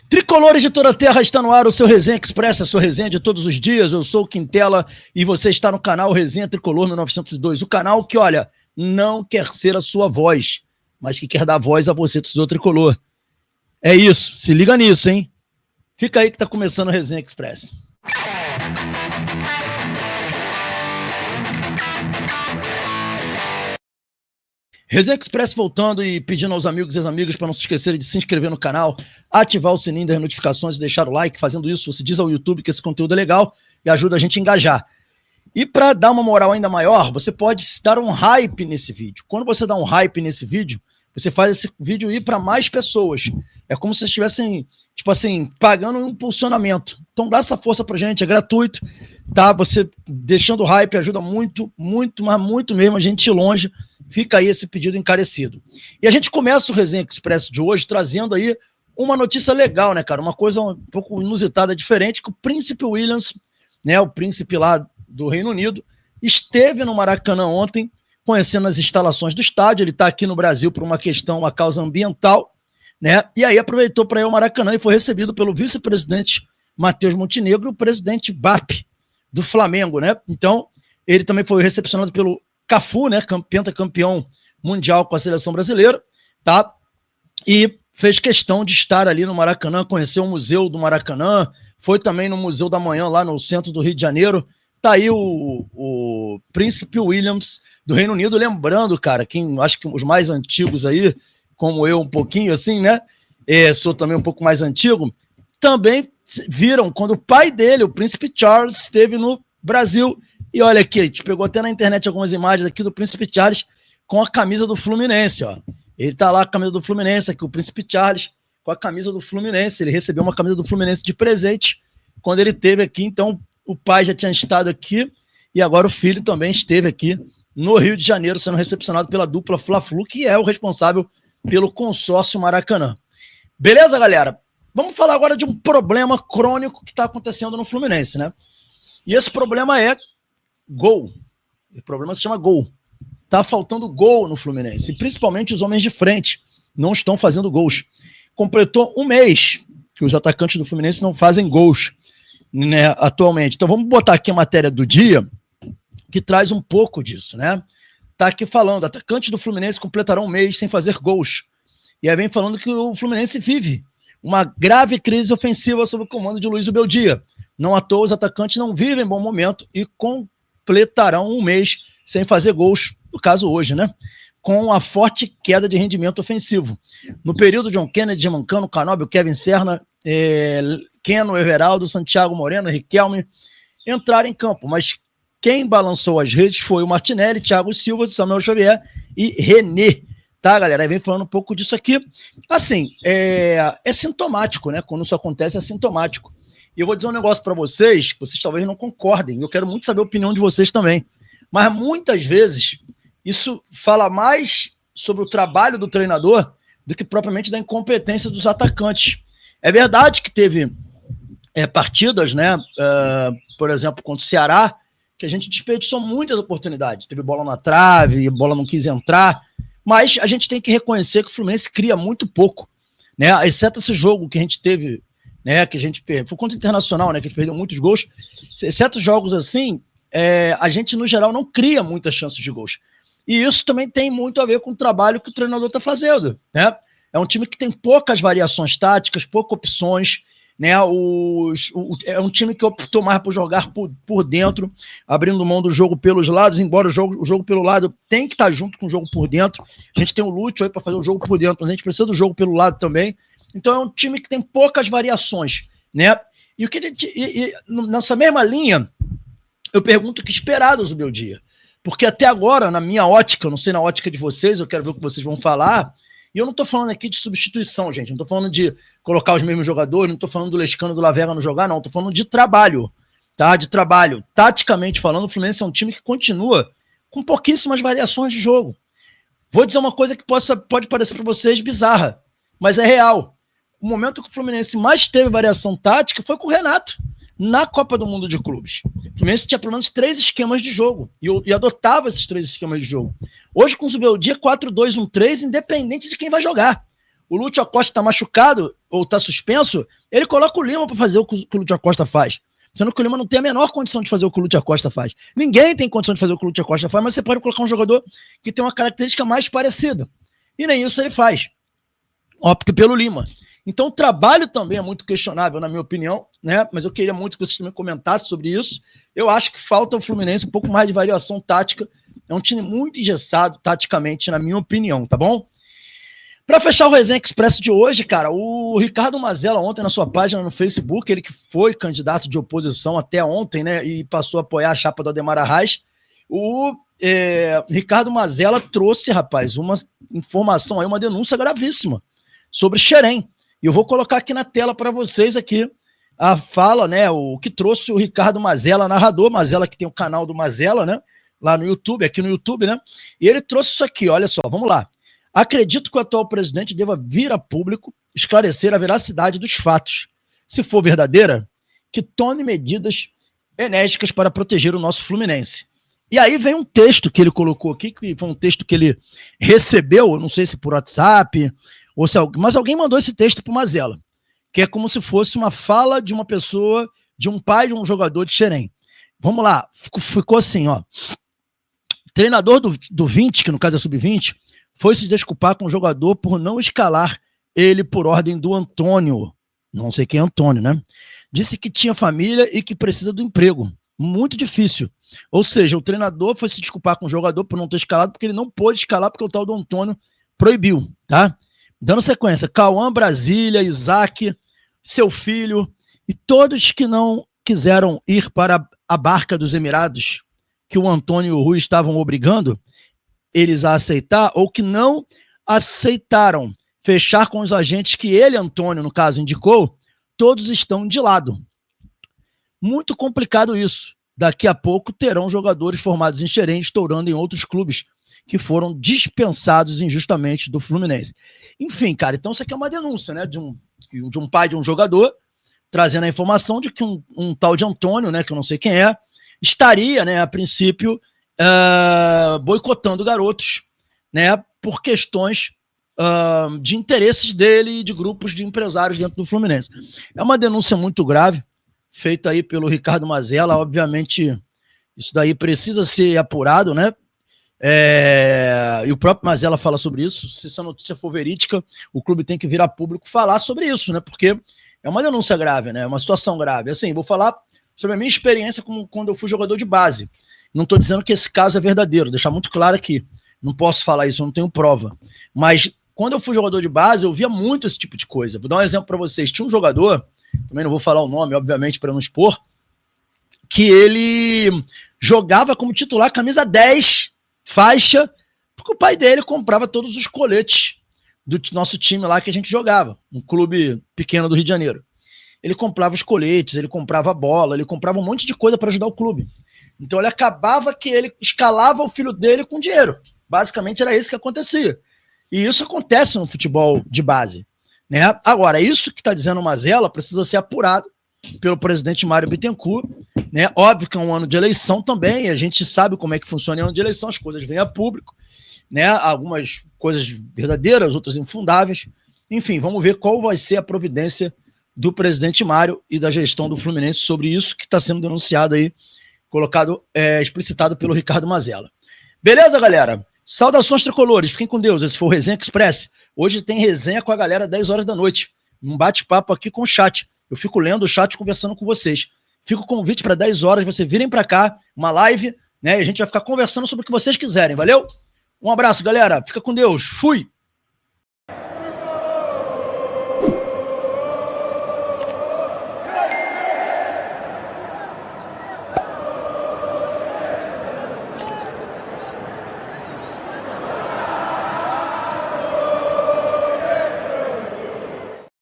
Tricolores de toda a terra, está no ar o seu Resenha Express, a sua resenha de todos os dias. Eu sou o Quintela e você está no canal Resenha Tricolor 1902. O canal que, olha, não quer ser a sua voz, mas que quer dar voz a você, torcedor tricolor. É isso, se liga nisso, hein? Fica aí que tá começando o Resenha Express. Resenha Express voltando e pedindo aos amigos e às amigas para não se esquecerem de se inscrever no canal, ativar o sininho das notificações e deixar o like. Fazendo isso, você diz ao YouTube que esse conteúdo é legal e ajuda a gente a engajar. E para dar uma moral ainda maior, você pode dar um hype nesse vídeo. Quando você dá um hype nesse vídeo, você faz esse vídeo ir para mais pessoas. É como se vocês estivessem, tipo assim, pagando um impulsionamento. Então dá essa força pra gente, é gratuito, tá? Você deixando o hype ajuda muito, muito, mas muito mesmo a gente ir longe. Fica aí esse pedido encarecido. E a gente começa o Resenha Express de hoje trazendo aí uma notícia legal, né, cara? Uma coisa um pouco inusitada, diferente, que o Príncipe Williams, né, o príncipe lá do Reino Unido, esteve no Maracanã ontem, conhecendo as instalações do estádio. Ele está aqui no Brasil por uma questão, uma causa ambiental, né? E aí aproveitou para ir ao Maracanã e foi recebido pelo vice-presidente Matheus Montenegro e o presidente BAP do Flamengo, né? Então, ele também foi recepcionado pelo Cafu, né? Pentacampeão mundial com a seleção brasileira, tá? E fez questão de estar ali no Maracanã, conhecer o Museu do Maracanã, foi também no Museu da Manhã, lá no centro do Rio de Janeiro. Tá aí o Príncipe Williams do Reino Unido, lembrando, cara, quem acho que os mais antigos aí, como eu um pouquinho assim, né? Sou também um pouco mais antigo, também viram quando o pai dele, o Príncipe Charles, esteve no Brasil. E olha aqui, a gente pegou até na internet algumas imagens aqui do Príncipe Charles com a camisa do Fluminense, ó. Ele tá lá com a camisa do Fluminense, aqui o Príncipe Charles com a camisa do Fluminense. Ele recebeu uma camisa do Fluminense de presente quando ele esteve aqui. Então o pai já tinha estado aqui e agora o filho também esteve aqui no Rio de Janeiro, sendo recepcionado pela dupla Fla-Flu, que é o responsável pelo consórcio Maracanã. Beleza, galera? Vamos falar agora de um problema crônico que está acontecendo no Fluminense, né? E esse problema é gol. O problema se chama gol. Tá faltando gol no Fluminense, e principalmente os homens de frente não estão fazendo gols. Completou um mês que os atacantes do Fluminense não fazem gols, né, atualmente. Então vamos botar aqui a matéria do dia, que traz um pouco disso, né? Tá aqui falando, atacantes do Fluminense completarão um mês sem fazer gols. E aí vem falando que o Fluminense vive uma grave crise ofensiva sob o comando de Luiz Ubeldia. Não à toa, os atacantes não vivem bom momento e completarão um mês sem fazer gols, no caso hoje, né? Com a forte queda de rendimento ofensivo. No período, John Kennedy, Germancano, Canóbio, Kevin Serna, Keno, Everaldo, Santiago Moreno, Riquelme entraram em campo, mas quem balançou as redes foi o Martinelli, Thiago Silva, Samuel Xavier e René. Tá, galera? Aí vem falando um pouco disso aqui. Assim, é sintomático, né? Quando isso acontece, é sintomático. E eu vou dizer um negócio para vocês, que vocês talvez não concordem, eu quero muito saber a opinião de vocês também. Mas muitas vezes, isso fala mais sobre o trabalho do treinador do que propriamente da incompetência dos atacantes. É verdade que teve partidas, né? Por exemplo, contra o Ceará, que a gente desperdiçou muitas oportunidades. Teve bola na trave, a bola não quis entrar, mas a gente tem que reconhecer que o Fluminense cria muito pouco, né? Exceto esse jogo que a gente teve, né? Que a gente foi contra o Internacional, né? Que a gente perdeu muitos gols. Exceto jogos assim, a gente no geral não cria muitas chances de gols. E isso também tem muito a ver com o trabalho que o treinador está fazendo, né? É um time que tem poucas variações táticas, poucas opções, né? É um time que optou mais por jogar por dentro, abrindo mão do jogo pelos lados, embora o jogo pelo lado tem que estar junto com o jogo por dentro. A gente tem o Lúcio aí para fazer o jogo por dentro, mas a gente precisa do jogo pelo lado também. Então é um time que tem poucas variações, né? E o que nessa mesma linha, eu pergunto o que esperar do Zubeldia. Porque até agora, na minha ótica, eu não sei na ótica de vocês, eu quero ver o que vocês vão falar. E eu não tô falando aqui de substituição, gente. Não tô falando de colocar os mesmos jogadores, não tô falando do Lescano e do Lavega não jogar, não. Tô falando de trabalho, tá? De trabalho. Taticamente falando, o Fluminense é um time que continua com pouquíssimas variações de jogo. Vou dizer uma coisa que pode parecer para vocês bizarra, mas é real. O momento que o Fluminense mais teve variação tática foi com o Renato, na Copa do Mundo de Clubes. O Fluminense tinha pelo menos 3 esquemas de jogo e adotava esses 3 esquemas de jogo. Hoje, com o Zubeldia, 4-2-1-3, independente de quem vai jogar. o Lúcio Acosta tá machucado ou tá suspenso, ele coloca o Lima para fazer o que o Lúcio Acosta faz. Sendo que o Lima não tem a menor condição de fazer o que o Lúcio Acosta faz. Ninguém tem condição de fazer o que o Lúcio Acosta faz, mas você pode colocar um jogador que tem uma característica mais parecida. E nem isso ele faz. Opta pelo Lima. Então o trabalho também é muito questionável, na minha opinião, né? Mas eu queria muito que vocês também comentassem sobre isso. Eu acho que falta ao Fluminense um pouco mais de variação tática. É um time muito engessado taticamente, na minha opinião, tá bom? Para fechar o Resenha Expresso de hoje, cara, o Ricardo Mazella ontem na sua página no Facebook, ele que foi candidato de oposição até ontem, né, e passou a apoiar a chapa do Ademar Arraes, o Ricardo Mazella trouxe, rapaz, uma informação aí, uma denúncia gravíssima sobre Xerém. E eu vou colocar aqui na tela para vocês aqui a fala, né, o que trouxe o Ricardo Mazella, narrador, Mazella que tem o canal do Mazella, né, lá no YouTube, aqui no YouTube, né, e ele trouxe isso aqui, olha só, vamos lá. Acredito que o atual presidente deva vir a público esclarecer a veracidade dos fatos. Se for verdadeira, que tome medidas enérgicas para proteger o nosso Fluminense. E aí vem um texto que ele colocou aqui, que foi um texto que ele recebeu, não sei se por WhatsApp, ou se mas alguém mandou esse texto para o Mazella, que é como se fosse uma fala de uma pessoa, de um pai de um jogador de Xerém. Vamos lá, ficou assim, ó. Treinador do 20, que no caso é sub-20, foi se desculpar com o jogador por não escalar ele por ordem do Antônio. Não sei quem é Antônio, né? Disse que tinha família e que precisa do emprego. Muito difícil. Ou seja, o treinador foi se desculpar com o jogador por não ter escalado, porque ele não pôde escalar, porque o tal do Antônio proibiu, tá? Dando sequência, Cauã, Brasília, Isaac, seu filho e todos que não quiseram ir para a barca dos Emirados, que o Antônio e o Rui estavam obrigando eles a aceitar, ou que não aceitaram fechar com os agentes que ele, Antônio, no caso, indicou, todos estão de lado. Muito complicado isso. Daqui a pouco terão jogadores formados em Xerém estourando em outros clubes que foram dispensados injustamente do Fluminense. Enfim, cara, então isso aqui é uma denúncia, né, de um pai de um jogador, trazendo a informação de que um tal de Antônio, né, que eu não sei quem é, estaria, né, a princípio, boicotando garotos, né, por questões de interesses dele e de grupos de empresários dentro do Fluminense. É uma denúncia muito grave, feita aí pelo Ricardo Mazella. Obviamente, isso daí precisa ser apurado, né? E o próprio Mazella fala sobre isso. Se essa notícia for verídica, o clube tem que vir a público falar sobre isso, né? Porque é uma denúncia grave, né? É uma situação grave. Assim, vou falar sobre a minha experiência como quando eu fui jogador de base. Não estou dizendo que esse caso é verdadeiro, deixar muito claro aqui. Não posso falar isso, eu não tenho prova. Mas quando eu fui jogador de base, eu via muito esse tipo de coisa. Vou dar um exemplo para vocês. Tinha um jogador, também não vou falar o nome, obviamente, para não expor, que ele jogava como titular camisa 10, faixa, porque o pai dele comprava todos os coletes do nosso time lá que a gente jogava, um clube pequeno do Rio de Janeiro. Ele comprava os coletes, ele comprava a bola, ele comprava um monte de coisa para ajudar o clube. Então ele acabava que ele escalava o filho dele com dinheiro. Basicamente era isso que acontecia. E isso acontece no futebol de base, né? Agora, isso que está dizendo o Mazella precisa ser apurado pelo presidente Mário Bittencourt, né? Óbvio que é um ano de eleição também, e a gente sabe como é que funciona em ano de eleição, as coisas vêm a público, né? Algumas coisas verdadeiras, outras infundáveis. Enfim, vamos ver qual vai ser a providência do presidente Mário e da gestão do Fluminense sobre isso que está sendo denunciado aí, colocado, explicitado pelo Ricardo Mazella. Beleza, galera? Saudações tricolores, fiquem com Deus. Esse foi o Resenha Express. Hoje tem resenha com a galera às 10 horas da noite. Um bate-papo aqui com o chat. Eu fico lendo o chat, conversando com vocês. Fica o convite para 10 horas, vocês virem para cá, uma live, né? E a gente vai ficar conversando sobre o que vocês quiserem, valeu? Um abraço, galera. Fica com Deus. Fui!